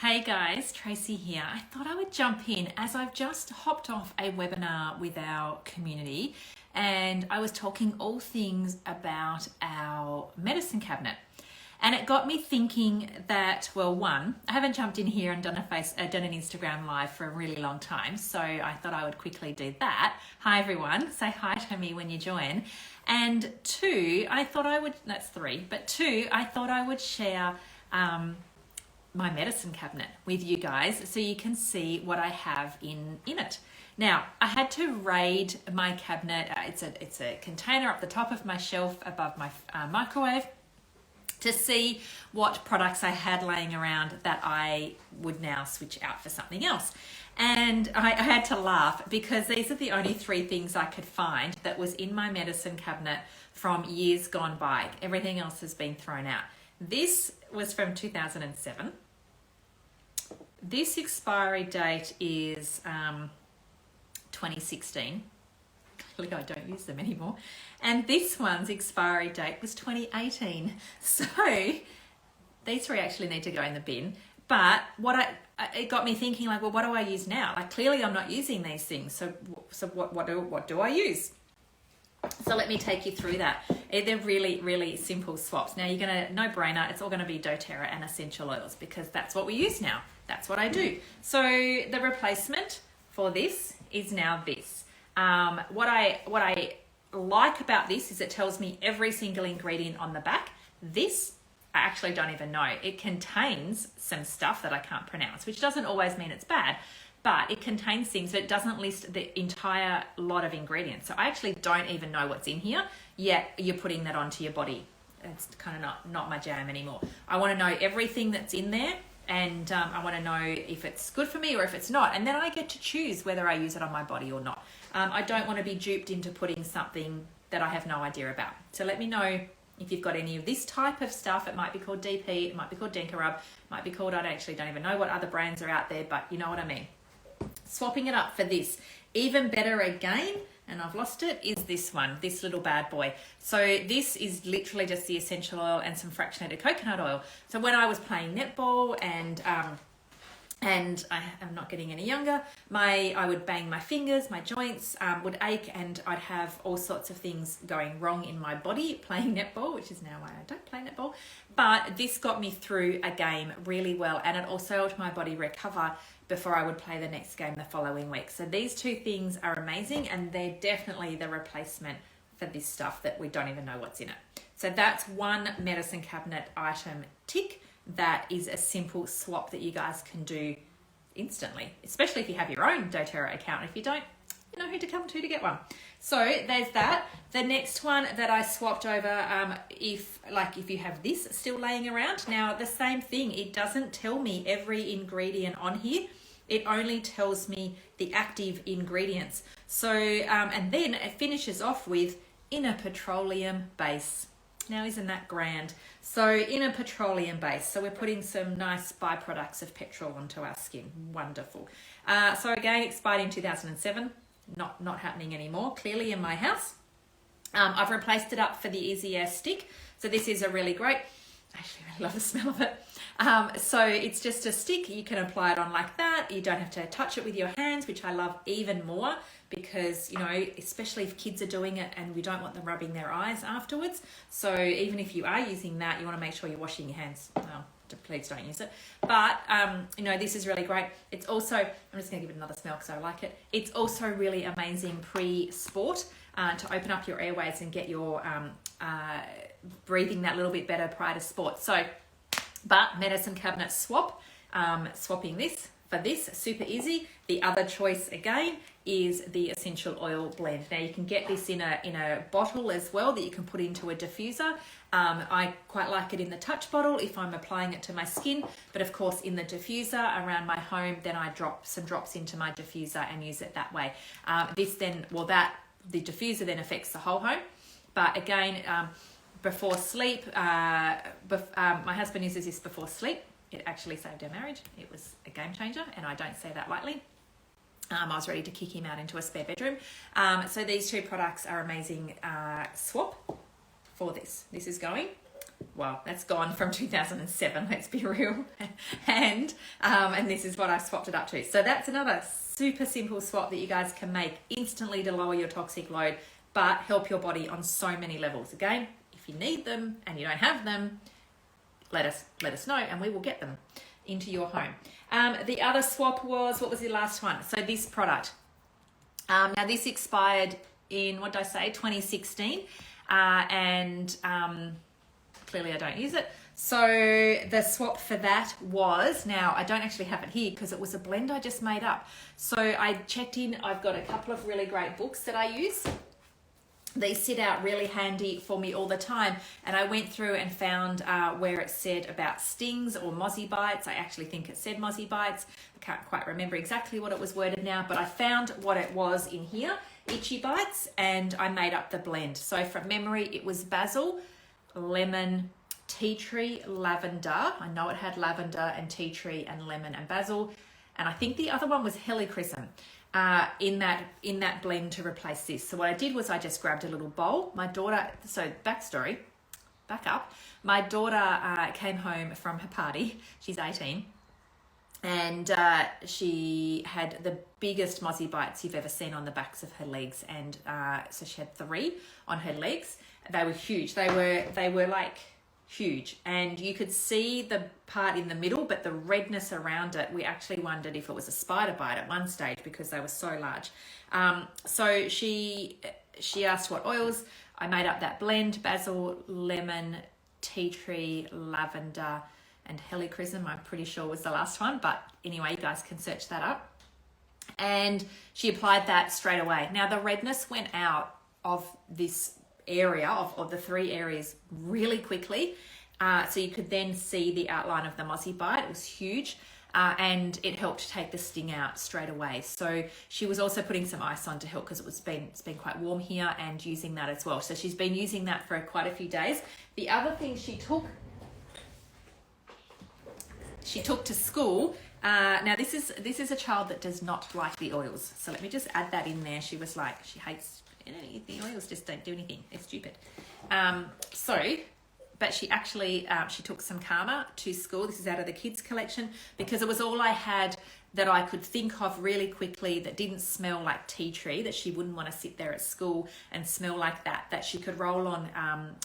Hey guys, Tracey here. I thought I would jump in as I've just hopped off a webinar with our community and I was talking all things about our medicine cabinet. And it got me thinking that, well, one, I haven't jumped in here and done an Instagram live for a really long time, so I thought I would quickly do that. Hi everyone, say hi to me when you join. And two, I thought I would, that's three, but two, I thought I would share my medicine cabinet with you guys so you can see what I have in it. Now, I had to raid my cabinet. It's a container up the top of my shelf above my microwave to see what products I had laying around that I would now switch out for something else. And I had to laugh because these are the only three things I could find that was in my medicine cabinet from years gone by. Everything else has been thrown out. This was from 2007. This expiry date is 2016. Clearly I don't use them anymore. And this one's expiry date was 2018. So these three actually need to go in the bin. But it got me thinking, like, well, what do I use now? Like, clearly I'm not using these things. So what do I use? So let me take you through that. They're really, really simple swaps. Now you're gonna, no brainer, it's all gonna be doTERRA and essential oils because that's what we use now. That's what I do. So the replacement for this is now this. What I like about this is it tells me every single ingredient on the back. This, I actually don't even know. It contains some stuff that I can't pronounce, which doesn't always mean it's bad, but it contains things, but it doesn't list the entire lot of ingredients. So I actually don't even know what's in here, yet you're putting that onto your body. It's kind of not my jam anymore. I want to know everything that's in there, and I want to know if it's good for me or if it's not. And then I get to choose whether I use it on my body or not. I don't want to be duped into putting something that I have no idea about. So let me know if you've got any of this type of stuff. It might be called DP, it might be called Denka Rub, it might be called, I actually don't even know what other brands are out there, but you know what I mean. Swapping it up for this, even better again, and I've lost it, is this one, this little bad boy. So this is literally just the essential oil and some fractionated coconut oil. So when I was playing netball and I am not getting any younger, I would bang my fingers, my joints would ache, and I'd have all sorts of things going wrong in my body playing netball, which is now why I don't play netball. But this got me through a game really well, and it also helped my body recover before I would play the next game the following week. So these two things are amazing, and they're definitely the replacement for this stuff that we don't even know what's in it. So that's one medicine cabinet item tick. That is a simple swap that you guys can do instantly, especially if you have your own doTERRA account. If you don't, you know who to come to get one. So there's that. The next one that I swapped over, if you have this still laying around, now the same thing, it doesn't tell me every ingredient on here. It only tells me the active ingredients. So, and then it finishes off with in a petroleum base. Now, isn't that grand? So in a petroleum base, so we're putting some nice byproducts of petrol onto our skin. Wonderful. So again, expired in 2007. Not happening anymore, clearly in my house. I've replaced it up for the Easy Air stick. So this is a really great, I actually really love the smell of it. So it's just a stick. You can apply it on like that. You don't have to touch it with your hands, which I love even more because, you know, especially if kids are doing it and we don't want them rubbing their eyes afterwards. So even if you are using that, you want to make sure you're washing your hands. Well, please don't use it. But, you know, this is really great. It's also, I'm just going to give it another smell because I like it. It's also really amazing pre-sport to open up your airways and get your breathing that little bit better prior to sport. So, but medicine cabinet swap, swapping this for this, super easy. The other choice again is the essential oil blend. Now you can get this in a bottle as well that you can put into a diffuser. I quite like it in the touch bottle if I'm applying it to my skin, but of course in the diffuser around my home, then I drop some drops into my diffuser and use it that way. The diffuser then affects the whole home. But again, before sleep, my husband uses this before sleep. It actually saved our marriage. It was a game changer, and I don't say that lightly. I was ready to kick him out into a spare bedroom. So these two products are amazing swap for this. This is going well, that's gone from 2007, let's be real. And this is what I swapped it up to. So that's another super simple swap that you guys can make instantly to lower your toxic load, but help your body on so many levels. Again, if you need them and you don't have them, let us know and we will get them into your home. The other swap was, what was the last one? So this product. Now this expired in, what did I say, 2016. Clearly I don't use it. So the swap for that was, now I don't actually have it here because it was a blend I just made up. So I checked in, I've got a couple of really great books that I use. They sit out really handy for me all the time. And I went through and found where it said about stings or mozzie bites. I actually think it said mozzie bites. I can't quite remember exactly what it was worded now, but I found what it was in here, itchy bites, and I made up the blend. So from memory, it was basil, lemon, tea tree, lavender. I know it had lavender and tea tree and lemon and basil. And I think the other one was helichrysum. In that blend to replace this. So what I did was I just grabbed a little bowl. My daughter, so backstory, back up. My daughter came home from her party. She's 18. And she had the biggest mozzie bites you've ever seen on the backs of her legs. And so she had 3 on her legs. They were huge. They were like huge, and you could see the part in the middle, but the redness around it, we actually wondered if it was a spider bite at one stage because they were so large. So she asked what oils. I made up that blend: basil, lemon, tea tree, lavender, and helichrysum. I'm pretty sure was the last one, but anyway, you guys can search that up. And she applied that straight away. Now the redness went out of this area of the 3 areas really quickly, so you could then see the outline of the mozzie bite. It was huge, and it helped take the sting out straight away. So she was also putting some ice on to help because it's been quite warm here, and using that as well. So she's been using that for quite a few days. The other thing she took to school. Now this is a child that does not like the oils, so let me just add that in there. She was like, she hates the oils, just don't do anything, they're stupid. But she actually she took some Karma to school. This is out of the kids collection because it was all I had that I could think of really quickly that didn't smell like tea tree, that she wouldn't want to sit there at school and smell like that she could roll on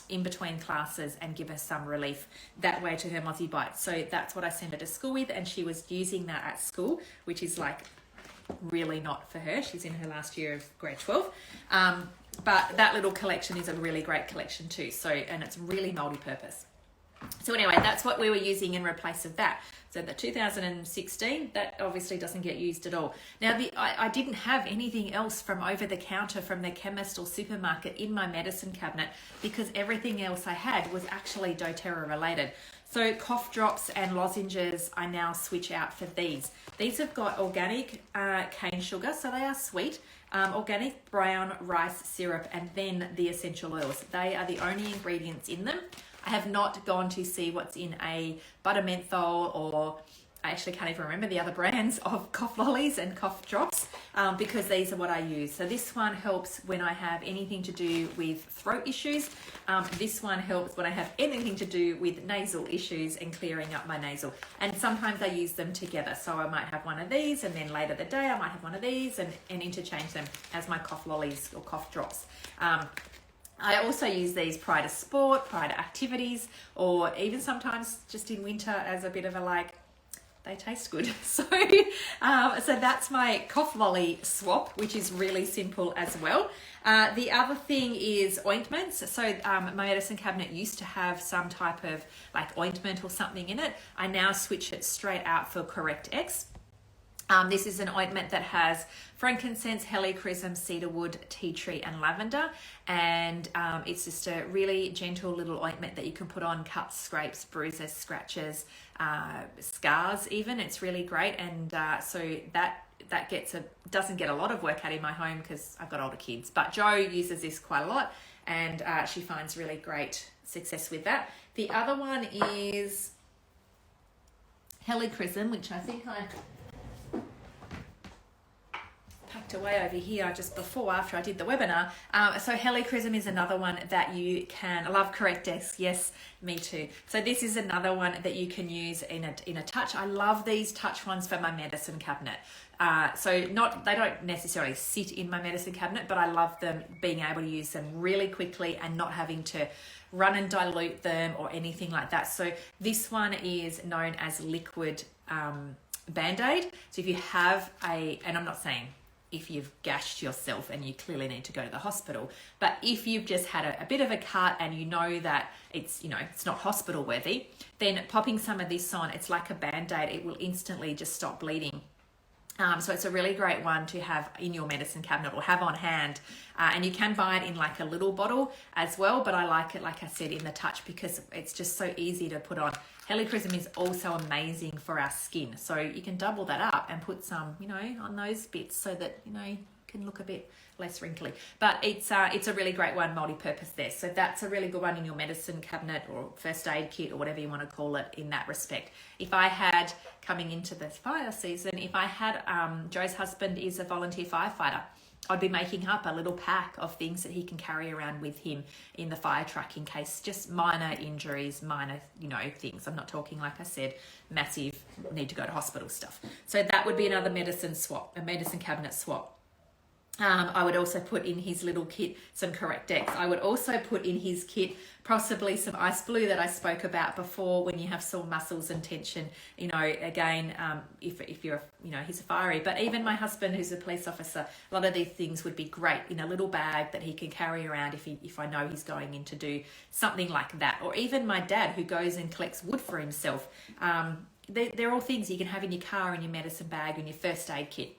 in between classes and give her some relief that way to her mozzie bite. So that's what I sent her to school with, and she was using that at school, which is like really not for her. She's in her last year of grade 12. But that little collection is a really great collection too. So, and it's really multi-purpose. So anyway, that's what we were using in replace of that. So the 2016, that obviously doesn't get used at all. Now, I didn't have anything else from over the counter from the chemist or supermarket in my medicine cabinet because everything else I had was actually doTERRA related. So cough drops and lozenges, I now switch out for these. These have got organic cane sugar, so they are sweet, organic brown rice syrup, and then the essential oils. They are the only ingredients in them. I have not gone to see what's in a butter menthol, or I actually can't even remember the other brands of cough lollies and cough drops because these are what I use. So this one helps when I have anything to do with throat issues. This one helps when I have anything to do with nasal issues and clearing up my nasal. And sometimes I use them together. So I might have one of these, and then later the day I might have one of these, and interchange them as my cough lollies or cough drops. I also use these prior to sport, prior to activities, or even sometimes just in winter as a bit of a like, they taste good. So that's my cough lolly swap, which is really simple as well. The other thing is ointments. So my medicine cabinet used to have some type of like ointment or something in it. I now switch it straight out for Correct X. This is an ointment that has frankincense, helichrysum, cedarwood, tea tree, and lavender. And it's just a really gentle little ointment that you can put on cuts, scrapes, bruises, scratches, scars even. It's really great. And so that doesn't get a lot of work out in my home because I've got older kids. But Jo uses this quite a lot, and she finds really great success with that. The other one is helichrysum, which I think I tucked away over here just before, after I did the webinar. So helichrysum is another one that you can, I love Correct Desk, yes, me too. So this is another one that you can use in a touch. I love these touch ones for my medicine cabinet. They don't necessarily sit in my medicine cabinet, but I love them being able to use them really quickly and not having to run and dilute them or anything like that. So this one is known as liquid Band-Aid. So if you have and I'm not saying if you've gashed yourself and you clearly need to go to the hospital, but if you've just had a bit of a cut and you know that it's not hospital worthy, then popping some of this on, it's like a Band-Aid. It will instantly just stop bleeding. So it's a really great one to have in your medicine cabinet or have on hand. And you can buy it in like a little bottle as well, but I like it, like I said, in the touch because it's just so easy to put on. Helichrysum is also amazing for our skin. So you can double that up and put some, on those bits so that, can look a bit less wrinkly. But it's a really great one, multi-purpose there. So that's a really good one in your medicine cabinet or first aid kit or whatever you want to call it in that respect. If I had, coming into the fire season, if I had, Joe's husband is a volunteer firefighter, I'd be making up a little pack of things that he can carry around with him in the fire truck in case just minor injuries, minor, things. I'm not talking, like I said, massive need to go to hospital stuff. So that would be another medicine swap, a medicine cabinet swap. I would also put in his little kit some Correct X. I would also put in his kit possibly some ice blue that I spoke about before when you have sore muscles and tension. Again, if you're, he's a fiery, but even my husband who's a police officer, a lot of these things would be great in a little bag that he can carry around if I know he's going in to do something like that. Or even my dad who goes and collects wood for himself. They're all things you can have in your car, in your medicine bag, in your first aid kit.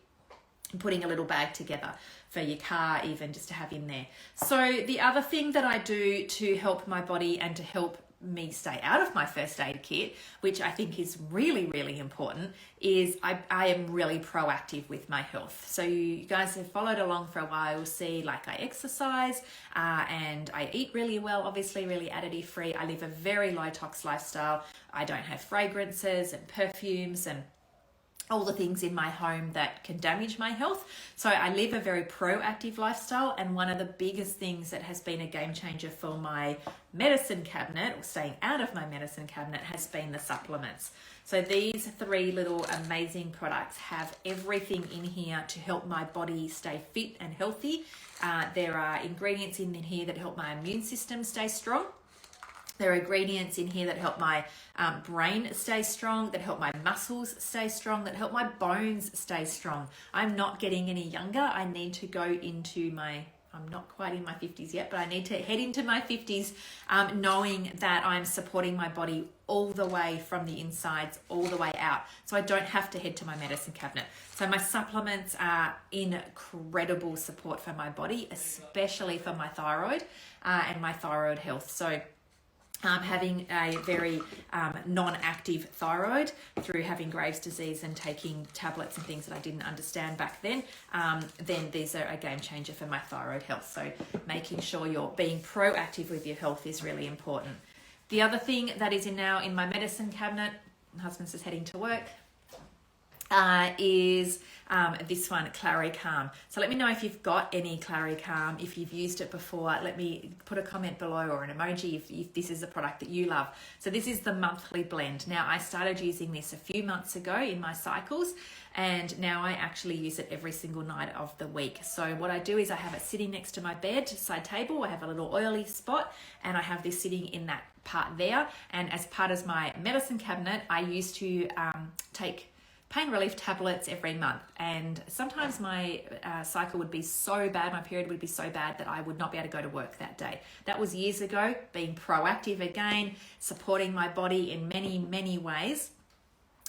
Putting a little bag together for your car even just to have in there. So the other thing that I do to help my body and to help me stay out of my first aid kit, which I think is really, really important, is I am really proactive with my health. So you guys have followed along for a while, you'll see like I exercise and I eat really well, obviously really additive-free. I live a very low tox lifestyle. I don't have fragrances and perfumes and all the things in my home that can damage my health. So I live a very proactive lifestyle, and one of the biggest things that has been a game changer for my medicine cabinet, or staying out of my medicine cabinet, has been the supplements. So these 3 little amazing products have everything in here to help my body stay fit and healthy. There are ingredients in here that help my immune system stay strong. There are ingredients in here that help my brain stay strong, that help my muscles stay strong, that help my bones stay strong. I'm not getting any younger. I need to go into I'm not quite in my 50s yet, but I need to head into my 50s knowing that I'm supporting my body all the way from the insides, all the way out. So I don't have to head to my medicine cabinet. So my supplements are incredible support for my body, especially for my thyroid and my thyroid health. So having a very non-active thyroid through having Graves' disease and taking tablets and things that I didn't understand back then these are a game changer for my thyroid health. So making sure you're being proactive with your health is really important. The other thing that is in my medicine cabinet, my husband's just heading to work, is this one, Clary Calm. So let me know if you've got any Clary Calm, if you've used it before. Let me put a comment below or an emoji if this is a product that you love. So this is the monthly blend. Now I started using this a few months ago in my cycles, and now I actually use it every single night of the week. So what I do is I have it sitting next to my bedside table. I have a little oily spot and I have this sitting in that part there. And as part of my medicine cabinet, I used to take pain relief tablets every month, and sometimes my cycle would be so bad, my period would be so bad that I would not be able to go to work that day. That was years ago. Being proactive again, supporting my body in many, many ways,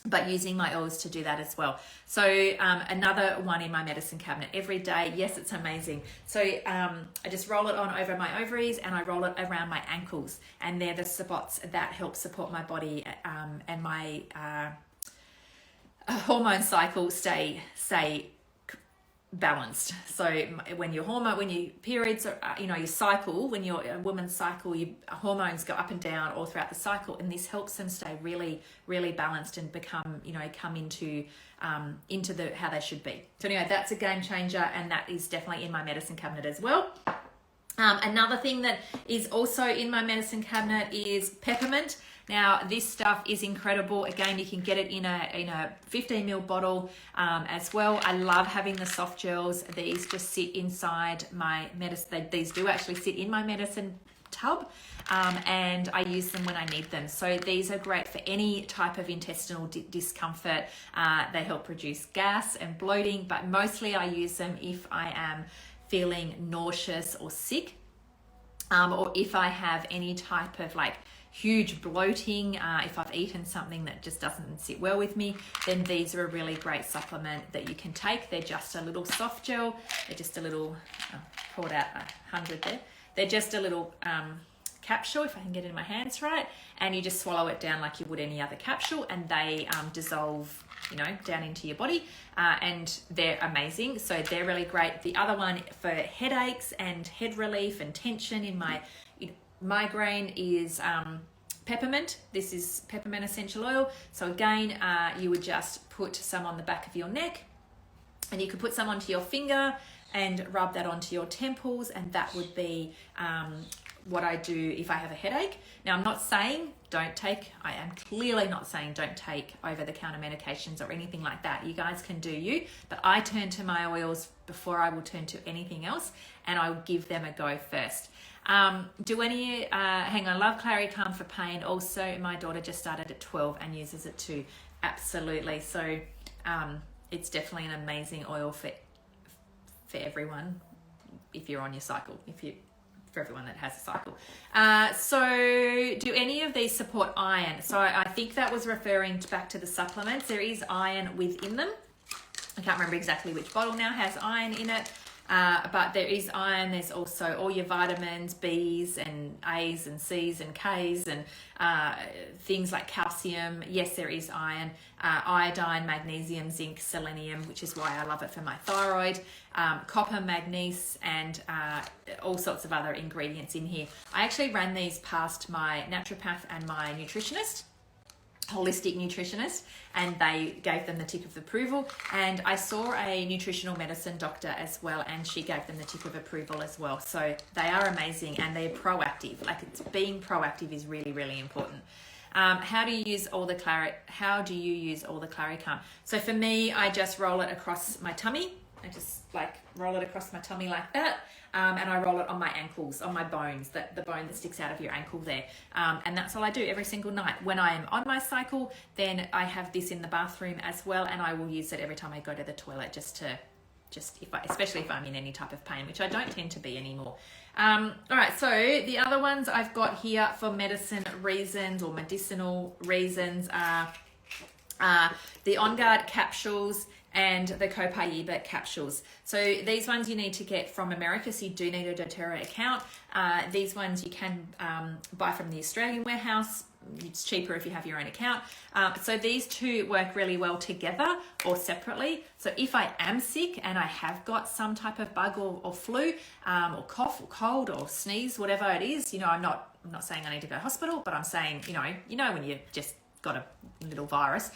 but using my oils to do that as well. So another one in my medicine cabinet every day. Yes, it's amazing. So I just roll it on over my ovaries and I roll it around my ankles, and they're the spots that help support my body and my hormone cycle stay balanced. So when your periods are, your cycle, when you're a woman's cycle, your hormones go up and down all throughout the cycle, and this helps them stay really, really balanced and become, come into how they should be. So anyway, that's a game changer, and that is definitely in my medicine cabinet as well. Another thing that is also in my medicine cabinet is peppermint. Now, this stuff is incredible. Again, you can get it in a 15 ml bottle as well. I love having the soft gels. These just sit inside my medicine. These do actually sit in my medicine tub, and I use them when I need them. So these are great for any type of intestinal discomfort. They help reduce gas and bloating, but mostly I use them if I am feeling nauseous or sick, or if I have any type of huge bloating, if I've eaten something that just doesn't sit well with me, then these are a really great supplement that you can take. They're just a little soft gel. They're just a little, poured out 100 there. They're just a little capsule, if I can get it in my hands right, and you just swallow it down like you would any other capsule, and they dissolve down into your body, and they're amazing. So they're really great. The other one for headaches and head relief and tension in my migraine is peppermint. This is peppermint essential oil. So again, you would just put some on the back of your neck, and you could put some onto your finger and rub that onto your temples, and that would be what I do if I have a headache. Now, I'm not saying I am clearly not saying don't take over-the-counter medications or anything like that. You guys can do you, but I turn to my oils before I will turn to anything else, and I'll give them a go first. Love Clary Calm for pain. Also, my daughter just started at 12 and uses it too. Absolutely. So it's definitely an amazing oil for everyone if you're on your cycle, for everyone that has a cycle. So do any of these support iron? So I think that was referring back to the supplements. There is iron within them. I can't remember exactly which bottle now has iron in it. But there is iron. There's also all your vitamins, B's and A's and C's and K's, and things like calcium. Yes, there is iron, iodine, magnesium, zinc, selenium, which is why I love it for my thyroid, copper, magnesium, and all sorts of other ingredients in here. I actually ran these past my naturopath and my holistic nutritionist, and they gave them the tick of approval. And I saw a nutritional medicine doctor as well, and she gave them the tick of approval as well. So they are amazing, and they're proactive. Being proactive is really, really important. How do you use all the Clary Calm? So for me, I just roll it across my tummy. I just roll it across my tummy like that. And I roll it on my ankles, on my bones, the bone that sticks out of your ankle there. And that's all I do every single night. When I am on my cycle, then I have this in the bathroom as well, and I will use it every time I go to the toilet, especially if I'm in any type of pain, which I don't tend to be anymore. All right, so the other ones I've got here for medicinal reasons are the On Guard capsules and the Copaiba capsules. So these ones you need to get from America, so you do need a doTERRA account. These ones you can buy from the Australian warehouse. It's cheaper if you have your own account. So these two work really well together or separately. So if I am sick and I have got some type of bug or flu, or cough or cold or sneeze, whatever it is, I'm not saying I need to go to hospital, but I'm saying, when you just got a little virus.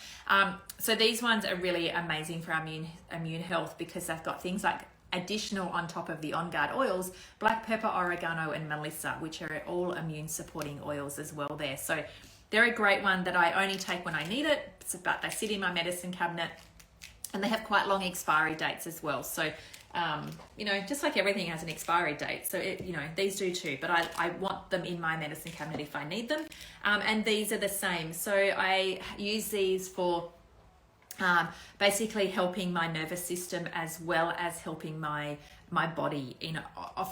So these ones are really amazing for our immune health, because they've got things like additional on top of the On Guard oils, black pepper, oregano, and melissa, which are all immune supporting oils as well there. So they're a great one that I only take when I need it, but they sit in my medicine cabinet, and they have quite long expiry dates as well. So just like everything has an expiry date. So, these do too, but I want them in my medicine cabinet if I need them. And these are the same. So I use these for basically helping my nervous system as well as helping my body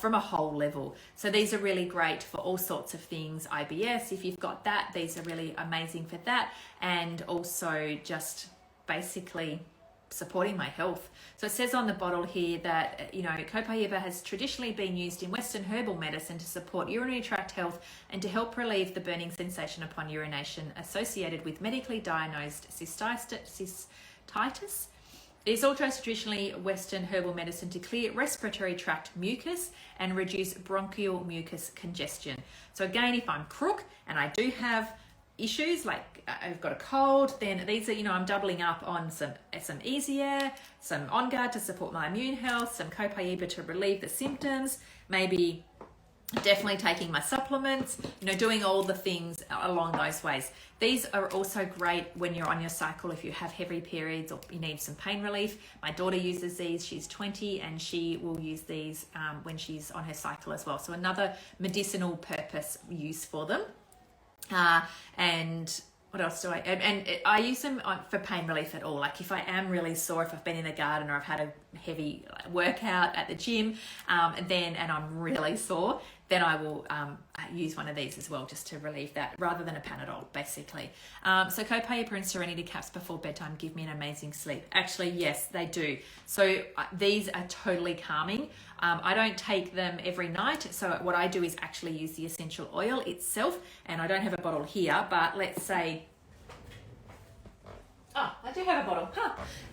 from a whole level. So these are really great for all sorts of things. IBS, if you've got that, these are really amazing for that. And also just basically supporting my health. So it says on the bottle here that, Copaiba has traditionally been used in Western herbal medicine to support urinary tract health and to help relieve the burning sensation upon urination associated with medically diagnosed cystitis. It's also traditionally Western herbal medicine to clear respiratory tract mucus and reduce bronchial mucus congestion. So again, if I'm crook and I do have issues like I've got a cold, then these are, I'm doubling up on some easy air, some On Guard to support my immune health, some Copaiba to relieve the symptoms, maybe definitely taking my supplements, doing all the things along those ways. These are also great when you're on your cycle, if you have heavy periods or you need some pain relief. My daughter uses these, she's 20, and she will use these when she's on her cycle as well. So another medicinal purpose use for them. And what else do I use them for pain relief at all. Like if I am really sore, if I've been in the garden or I've had a heavy workout at the gym, and I'm really sore, then I will use one of these as well, just to relieve that, rather than a Panadol, basically. So Copaiba and Serenity caps before bedtime give me an amazing sleep. Actually, yes, they do. So these are totally calming. I don't take them every night. So what I do is actually use the essential oil itself, and I don't have a bottle here, but let's say, oh, I do have a bottle.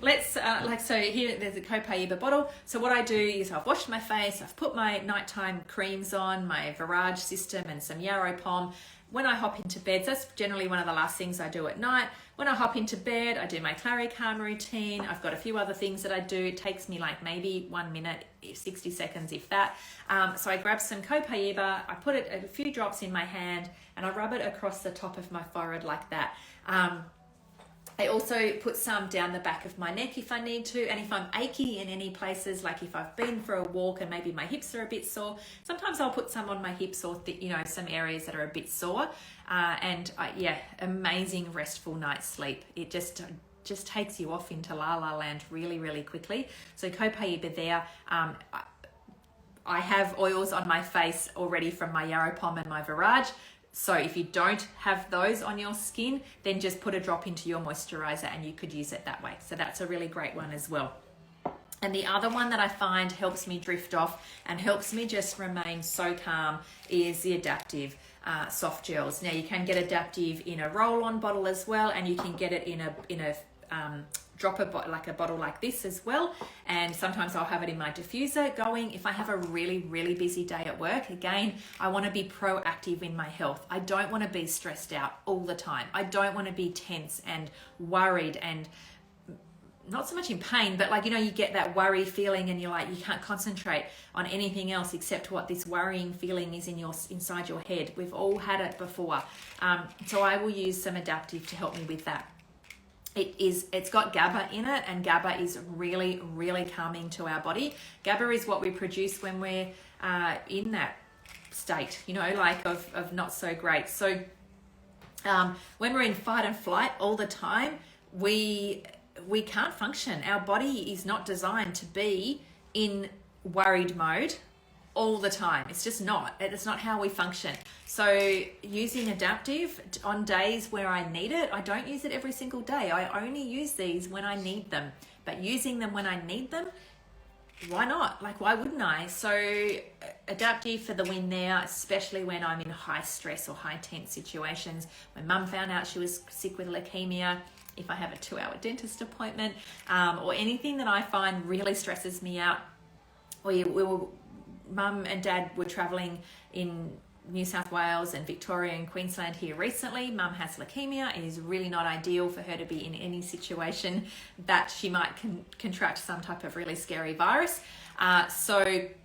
Let's, so here, there's a Copaiba bottle. So what I do is I've washed my face, I've put my nighttime creams on, my Virage system and some Yarrow Pom. When I hop into bed, so that's generally one of the last things I do at night. When I hop into bed, I do my Clary-Calm routine. I've got a few other things that I do. It takes me like maybe 1 minute, 60 seconds, if that. So I grab some Copaiba, I put it a few drops in my hand, and I rub it across the top of my forehead like that. I also put some down the back of my neck if I need to, and if I'm achy in any places, like if I've been for a walk and maybe my hips are a bit sore, sometimes I'll put some on my hips or some areas that are a bit sore. Amazing restful night's sleep. It just takes you off into la la land really, really quickly. So Copaiba there. I have oils on my face already from my Yarrow Pom and my Virage. So if you don't have those on your skin, then just put a drop into your moisturizer and you could use it that way. So that's a really great one as well. And the other one that I find helps me drift off and helps me just remain so calm is the Adaptive soft gels. Now you can get Adaptive in a roll-on bottle as well, and you can get it in a dropper, like a bottle like this as well. And sometimes I'll have it in my diffuser going if I have a really, really busy day at work. Again, I want to be proactive in my health. I don't want to be stressed out all the time. I don't want to be tense and worried and not so much in pain, but you get that worry feeling and you're like, you can't concentrate on anything else except what this worrying feeling is inside your head. We've all had it before. So I will use some Adaptive to help me with that. It's got GABA in it, and GABA is really, really calming to our body. GABA is what we produce when we're in that state, of not so great. So when we're in fight and flight all the time, we can't function. Our body is not designed to be in worried mode all the time. It's just not. It's not how we function. So using Adaptive on days where I need it, I don't use it every single day. I only use these when I need them. But using them when I need them, why not? Why wouldn't I? So Adaptive for the win there, especially when I'm in high stress or high tense situations. When Mum found out she was sick with leukemia, if I have a 2-hour dentist appointment, or anything that I find really stresses me out, Mum and Dad were traveling in New South Wales and Victoria and Queensland here recently. Mum has leukemia. It is really not ideal for her to be in any situation that she might contract some type of really scary virus. Adaptive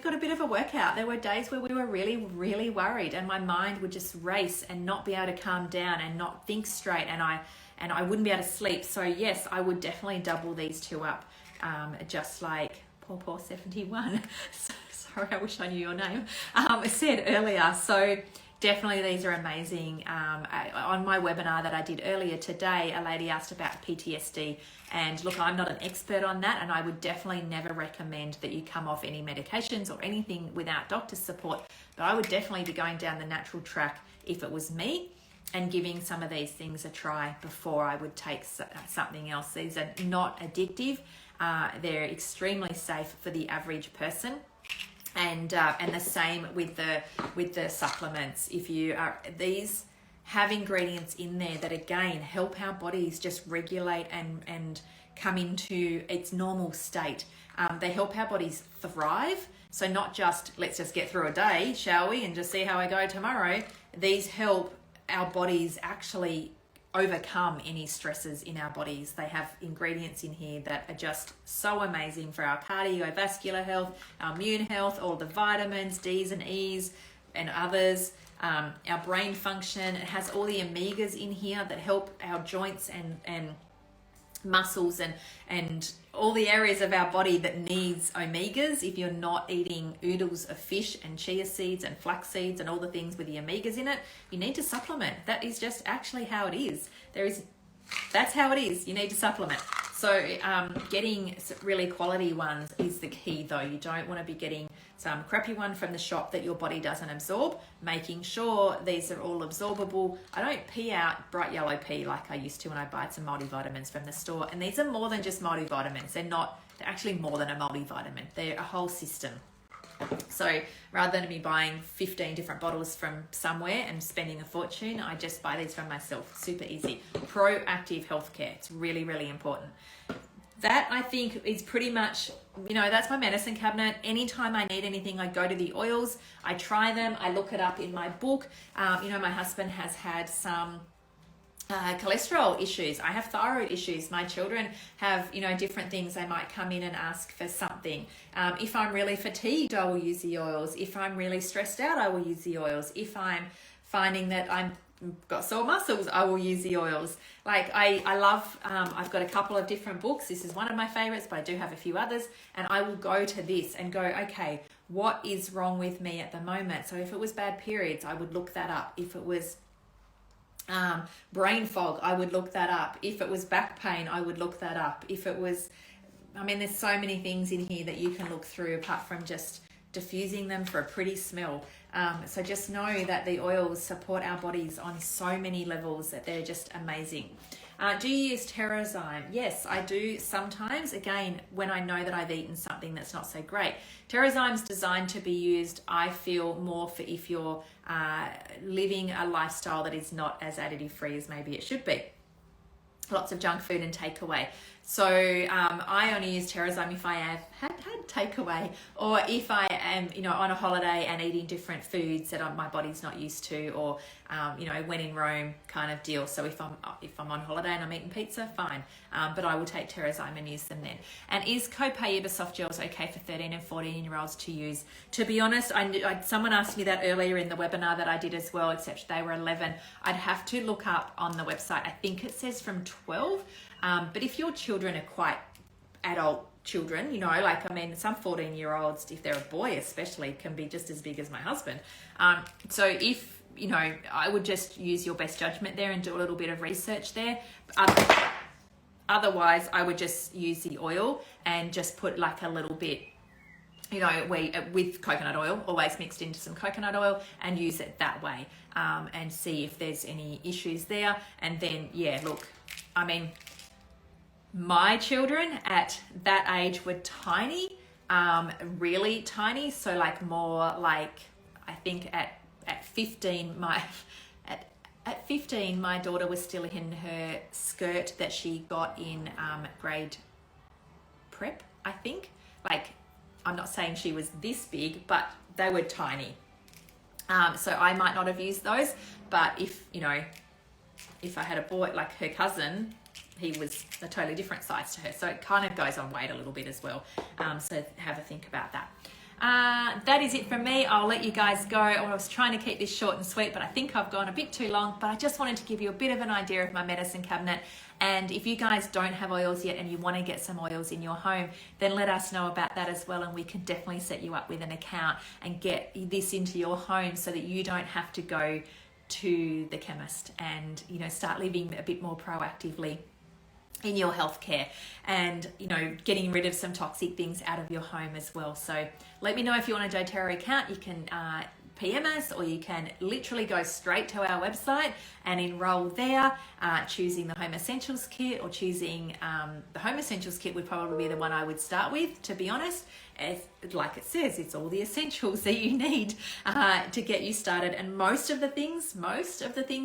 got a bit of a workout. There were days where we were really, really worried, and my mind would just race and not be able to calm down and not think straight, and I wouldn't be able to sleep. So yes, I would definitely double these two up, just like Paw 71. Sorry, I wish I knew your name. I said earlier. So definitely these are amazing. On my webinar that I did earlier today, a lady asked about PTSD, and look, I'm not an expert on that, and I would definitely never recommend that you come off any medications or anything without doctor's support, but I would definitely be going down the natural track if it was me and giving some of these things a try before I would take something else. These are not addictive. They're extremely safe for the average person. And the same with the supplements. If you are, these have ingredients in there that again help our bodies just regulate and come into its normal state. They help our bodies thrive. So not just, let's just get through a day, shall we, and just see how I go tomorrow. These help our bodies actually overcome any stresses in our bodies. They have ingredients in here that are just so amazing for our cardiovascular health, our immune health, all the vitamins, D's and E's and others, our brain function. It has all the omegas in here that help our joints and muscles and all the areas of our body that needs omegas. If you're not eating oodles of fish and chia seeds and flax seeds and all the things with the omegas in it, you need to supplement. That is just actually how it is. That's how it is. You need to supplement. So getting really quality ones is the key though. You don't want to be getting some crappy one from the shop that your body doesn't absorb. Making sure these are all absorbable. I don't pee out bright yellow pee like I used to when I buy some multivitamins from the store. And these are more than just multivitamins. They're actually more than a multivitamin. They're a whole system. So rather than me buying 15 different bottles from somewhere and spending a fortune, I just buy these from myself. Super easy. Proactive healthcare. It's really, really important. That I think is pretty much, that's my medicine cabinet. Anytime I need anything, I go to the oils, I try them, I look it up in my book. My husband has had some cholesterol issues. I have thyroid issues. My children have, different things. They might come in and ask for something. If I'm really fatigued, I will use the oils. If I'm really stressed out, I will use the oils. If I'm finding that I'm got sore muscles, I will use the oils. Like I love, I've got a couple of different books. This is one of my favorites, but I do have a few others. And I will go to this and go, okay, what is wrong with me at the moment? So if it was bad periods, I would look that up. If it was brain fog, I would look that up. If it was back pain, I would look that up. If it was, there's so many things in here that you can look through apart from just diffusing them for a pretty smell. So just know that the oils support our bodies on so many levels that they're just amazing. Do you use Terrazyme? Yes, I do sometimes. Again, when I know that I've eaten something that's not so great. Terrazyme's designed to be used, I feel, more for if you're living a lifestyle that is not as additive-free as maybe it should be. Lots of junk food and takeaway. So I only use Terrazyme if I have had takeaway, or if I am, on a holiday and eating different foods that my body's not used to, or when in Rome kind of deal. So if I'm on holiday and I'm eating pizza, fine. But I will take Terrazyme and use them then. And is Copaiba soft gels okay for 13 and 14-year-olds to use? To be honest, someone asked me that earlier in the webinar that I did as well, except they were 11. I'd have to look up on the website. I think it says from 12. But if your children are quite adult children, some 14-year-olds, if they're a boy especially, can be just as big as my husband. So if, I would just use your best judgment there and do a little bit of research there. Otherwise, I would just use the oil and just put like a little bit, with coconut oil, always mixed into some coconut oil, and use it that way, and see if there's any issues there. And then, my children at that age were tiny, really tiny. So I think at 15, at 15, my daughter was still in her skirt that she got in grade prep, I think. I'm not saying she was this big, but they were tiny. So I might not have used those, but if I had a boy like her cousin, he was a totally different size to her. So it kind of goes on weight a little bit as well. So have a think about that. That is it from me. I'll let you guys go. I was trying to keep this short and sweet, but I think I've gone a bit too long. But I just wanted to give you a bit of an idea of my medicine cabinet. And if you guys don't have oils yet and you want to get some oils in your home, then let us know about that as well. And we can definitely set you up with an account and get this into your home so that you don't have to go to the chemist and, start living a bit more proactively in your healthcare and getting rid of some toxic things out of your home as well. So let me know if you want a doTERRA account. You can PM us, or you can literally go straight to our website and enroll there, choosing the Home Essentials kit, or choosing the Home Essentials kit would probably be the one I would start with, to be honest. Like it says, it's all the essentials that you need to get you started, and most of the things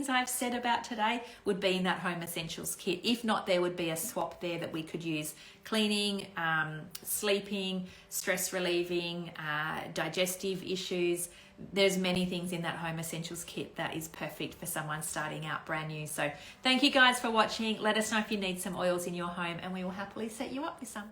I've said about today would be in that Home Essentials kit. If not, there would be a swap there that we could use: cleaning, sleeping, stress relieving, digestive issues. There's many things in that Home Essentials kit that is perfect for someone starting out brand new. So thank you guys for watching. Let us know if you need some oils in your home, and we will happily set you up with some.